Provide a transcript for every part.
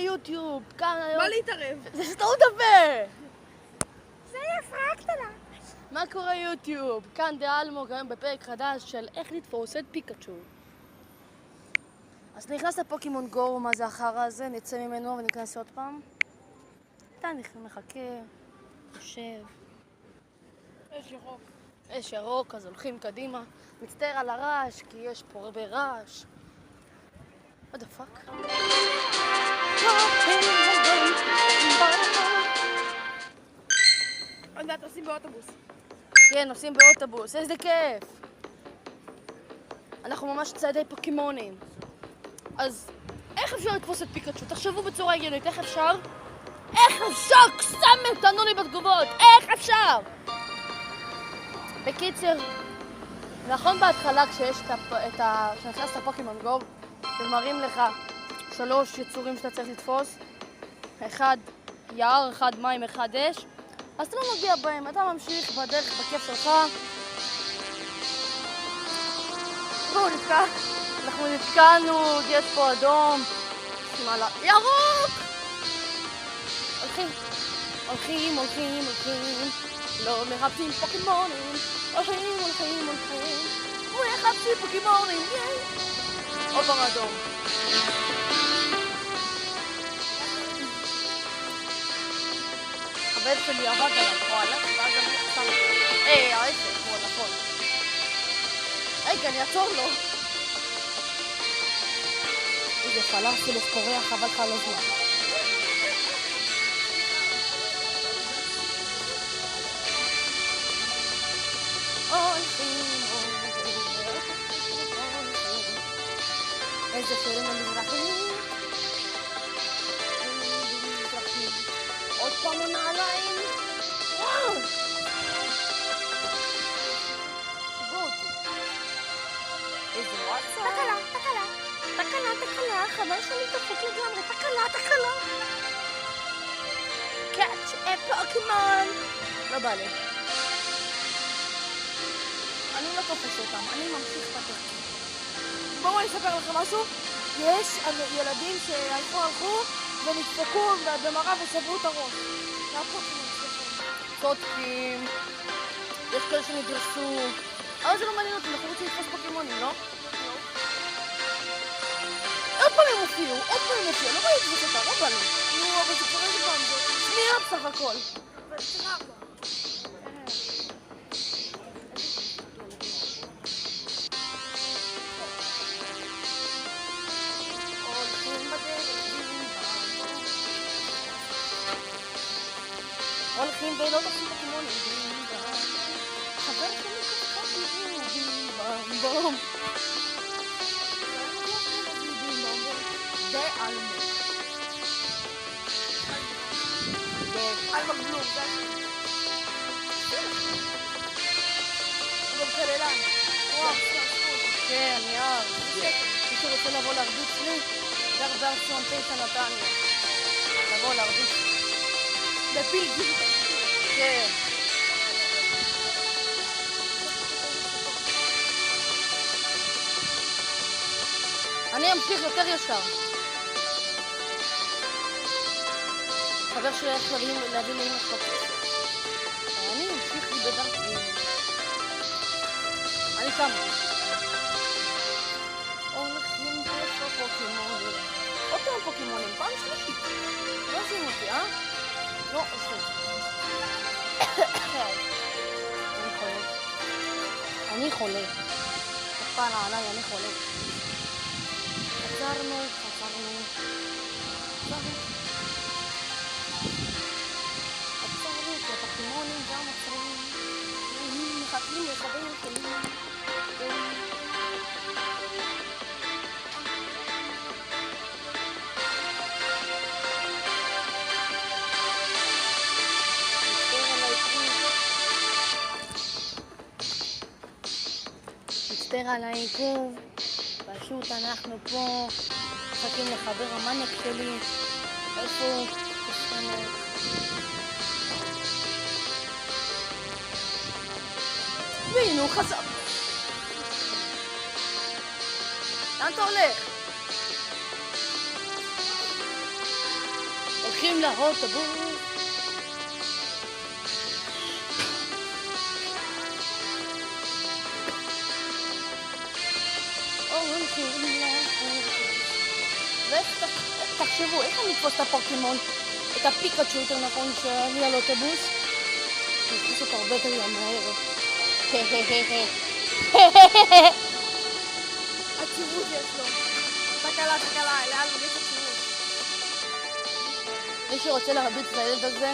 יוטיוב? כאן היום... מה להתערב? זה סתום את הפה! זה הפרעה קטנה. מה קורה יוטיוב? כאן דה אלמוג היום בפרק חדש של איך לתפוס את פיקאצ'ו. אז נכנס לפוקימון גו, מה זה החרא הזה? נצא ממנו וניכנס עוד פעם. אתה מחכה, יושב. יש ירוק. יש ירוק, אז הולכים קדימה. מצטער על הרעש, כי יש פה הרבה רעש. What the fuck? עוד מעט נוסעים באוטובוס. כן, נוסעים באוטובוס, איזה כיף! אנחנו ממש צעדי פוקימונים. אז איך אפשר לתפוס את פיקאצ'ו? תחשבו בצורה הגיונית, איך אפשר? איך אפשר? קסם, תענו לי בתגובות, איך אפשר? בקיצר, נכון בהתחלה כשנכנס לפוקימון גו ומראים לך 3 יצורים שאתה צריך לתפוס, 1 יער, 1 מים, 1 אש, אז אתה לא נוגע בהם, אתה ממשיך בדרך בכיף שלך. בואו נתקע, אנחנו נתקענו, יש פה אדום, שמאלה, ירוק! הולכים, לא מחפשים פוקימונים, הולכים, מחפשים פוקימונים, ייי! עוד פעם אדום. חבר שלי עבד עליו, הוא הלך, ואז אני שם אותו. ההפך, הוא נכון. רגע, אני אעצור לו. איזה פלאפל פורח, חבל לך על הזמן. איזה שירים המזרחים. עוד פעם הנעליים. וואו! שיגעו אותי. איזה וואטסאפ. תקלה. חבל שלי דפוק לגמרי. תקלה. Catch a Pokemon. לא בא לי. אני לא תופס אותם, אני ממשיך בדרכי. בואו אני אספר לכם משהו. יש ילדים שהלכו ונדפקו במראה ושברו את הראש. צודקים. יש כאלה שנדרסו. אבל זה לא מעניין אותי, אנחנו רוצים לתפוס פוקימונים, לא? עוד פעם הם הופיעו, לא בא לי לתפוס אותה, לא בא לי. נו, אבל זה קורה לי פעם זאת. שנייה בסך הכל. אבל זה רבה. הולכים ולא תופסים פוקימונים. חבר שלי בום. זה אלמוג. אלמוג בלום, זה גם כללן. וואו, כן, יאר. מי שרוצה לבוא להרביץ לי, גר בארציון 9 נתניה. לבוא להרביץ. בפיל גיטה. כן. אני אמשיך יותר ישר. חבר שלי הולך להביא לי משהו. אני אמשיך לי בדרכי. אני שם. הולכים פוקימונים. עוד פעם פוקימונים, פעם שלישית. לא עושים אותי, לא עושים. אני חולה. כפרה עליי, אני חולה. חזרנו. כי הפוקימונים גם עצרים. מחכים לחברים שלי. מצטער על העיכוב, פשוט אנחנו פה מחכים לחבר המניאק שלי. איפה הוא? והנה הוא חזר. לאן אתה הולך? הולכים לאוטובוס. תחשבו, איך אני אתפוס את הפוקימון, את הפיקאצ'ו יותר נכון, שאני על אוטובוס? אני אתפוס אותו הרבה יותר מהר. הציבות יש לו. תקלה, לאן מגיש הציבות. מי שרוצה להרביץ לילד הזה,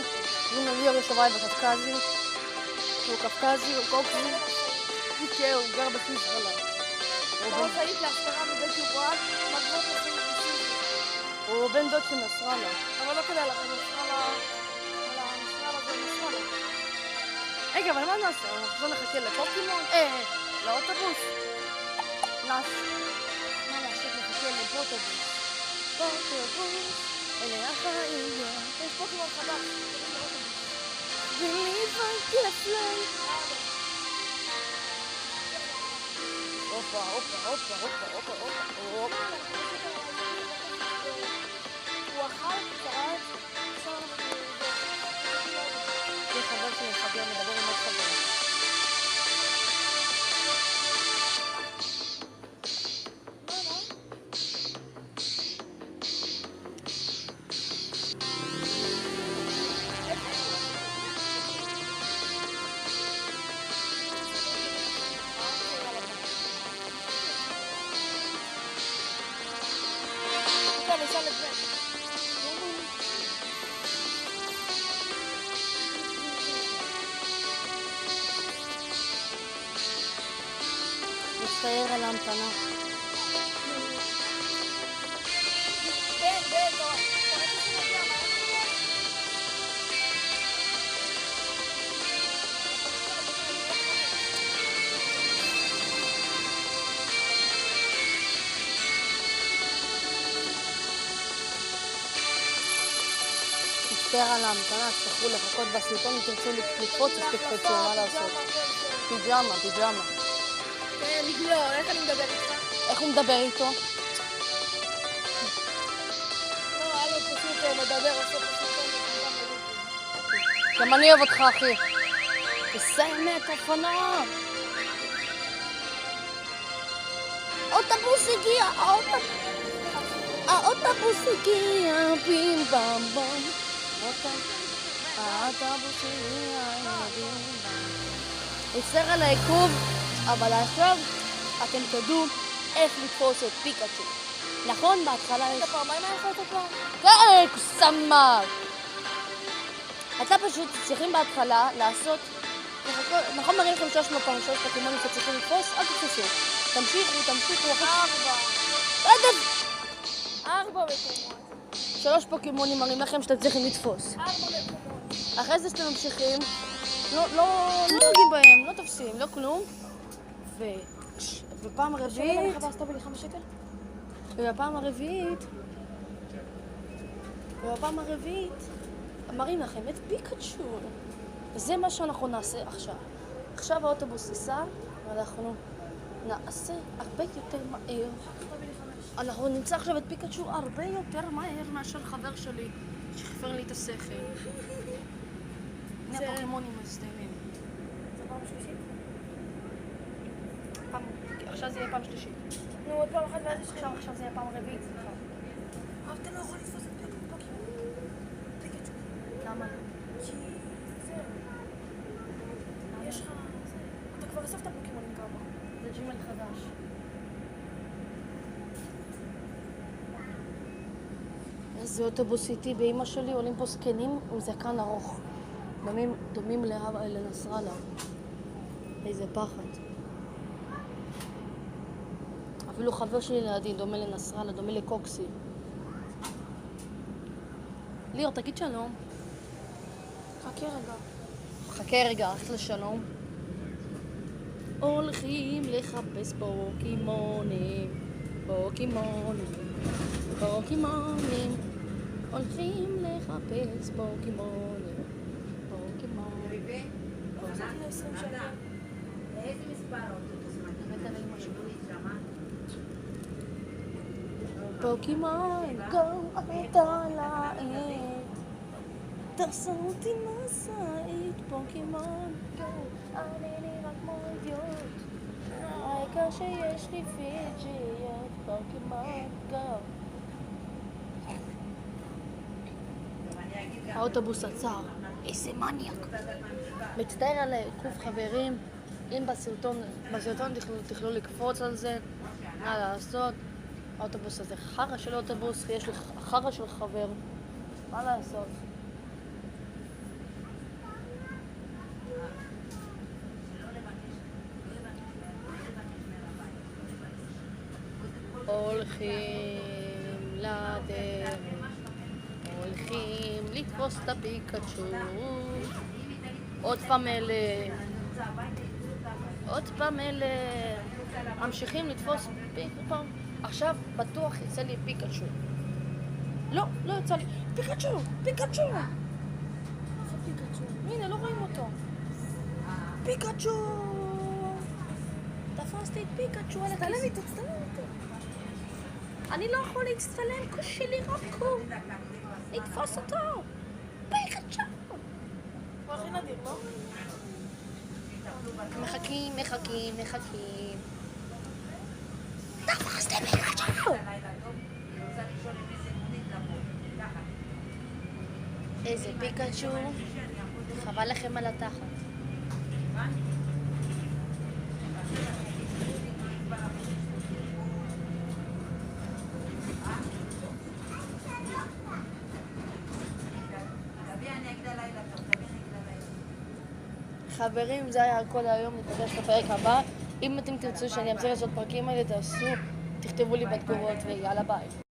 אם נביא רשובאי בקפקזי, הוא קפקזי, הוא קוקזי, כן, הוא גר בחיזבאללה. לא ראית להפקרה מבית יובל, מגבות לסים בסיסי. הוא בן דוד של נסראללה. אבל לא כדאי לכם, נסראללה זה נסראללה. רגע, אבל מה נעשה? אנחנו נחכה לפוקימון? לאוטובוס. מה לעשות? נחכה לפוטובוס. פוטובוס, אלה החיים. יש פוקימון חדש. ולבנתי לפלאי. הופה. הוא אכל קצת. זה חבר שלי חבר, מדבר עם עוד חבר. מצטער על ההמתנה. מצטער על ההמתנה, תצטרכו לחכות בסרטון, אם תרצו לקפוץ, אז תקפצו, מה לעשות? פיג'מה. לא, איך אני מדבר איתך? איך הוא מדבר איתו? לא, היה לו פשוט מדבר, עושה פשוט גם אני אוהב אותך, אחי. תסיים את האופנוע. האוטובוס הגיע, האוטובוס הגיע, בים בם בם. האוטובוס הגיע, בים בם. מצטער על העיכוב, אבל עכשיו אתם תדעו איך לתפוס את פיקאצ'ו. נכון? בהתחלה יש... אתה פעמיים היה יכול לתת פעם? כן, קוסמה! אתה פשוט צריכים בהתחלה לעשות... נכון, מראים לכם 300 פעם 3 פוקימונים שצריכים לתפוס? אל תתפסו. תמשיכו. 4 מקומות. 3 פוקימונים מראים לכם שאתם צריכים לתפוס. 4 מקומות. אחרי זה שאתם ממשיכים, לא נוגעים בהם, לא תופסים, לא כלום. ופעם רביעית... ובפעם הרביעית מראים לכם את פיקאצ'ו. וזה מה שאנחנו נעשה עכשיו. עכשיו האוטובוס ייסע, ואנחנו נעשה הרבה יותר מהר. אנחנו נמצא עכשיו את פיקאצ'ו הרבה יותר מהר מאשר חבר שלי שחפר לי את השכל. הנה הפוקימונים מסתיימים. זה פעם שלישית? עכשיו זה יהיה פעם שלישית. נו, עוד פעם אחת ואז יש עכשיו זה יהיה פעם רביעית, סליחה. אבל אתה לא יכול לתפוס את פוקימון. פיקאצ'ו. למה? כי זהו. יש לך... אתה כבר אספת פוקימונים כמה. זה ג'ימל חדש. איזה אוטובוס איתי באמא שלי, עולים פה זקנים עם זקן ארוך. דומים לנסראללה. איזה פחד. אפילו חבר שלי לידי דומה לנסראללה, דומה לקוקסי. ליאור, תגיד שלום. חכה רגע, הלכת לשלום. הולכים לחפש פוקימונים. הולכים לחפש פוקימונים. איזה מספר אוטובוס? פוקימון, go out on תעשה אותי משאית פוקימון גו, אני נראה כמו אידיוט, העיקר שיש לי פיג'יות פוקימון גו. האוטובוס עצר, איזה מניאק. מצטער על העיכוב חברים, אם בסרטון תוכלו לקפוץ על זה, מה לעשות? האוטובוס הזה חרא של אוטובוס, ויש לי חרא של חבר, מה לעשות? הולכים לדרך, הולכים לתפוס את הפיקאצ'ו, עוד פעם אלה ממשיכים לתפוס פיקאצ'ו. עכשיו בטוח יצא לי פיקאצ'ו. לא יצא לי פיקאצ'ו. איפה פיקאצ'ו? הנה, לא רואים אותו. פיקאצ'ו, תפסתי את פיקאצ'ו. תצטלם איתו. אני לא יכול להצטלם, קושי לי רבקו. לתפוס אותו. פיקאצ'ו. הוא הכי נדיר, לא? מחכים. תפסתי פיקאצ'ו. איזה פיקאצ'ו. חבל לכם על התחת. חברים, זה היה הכל היום, נתפגש בפרק הבא. אם אתם תרצו שאני אמשיך לעשות פרקים האלה, תכתבו לי בתגובות ויאללה ביי.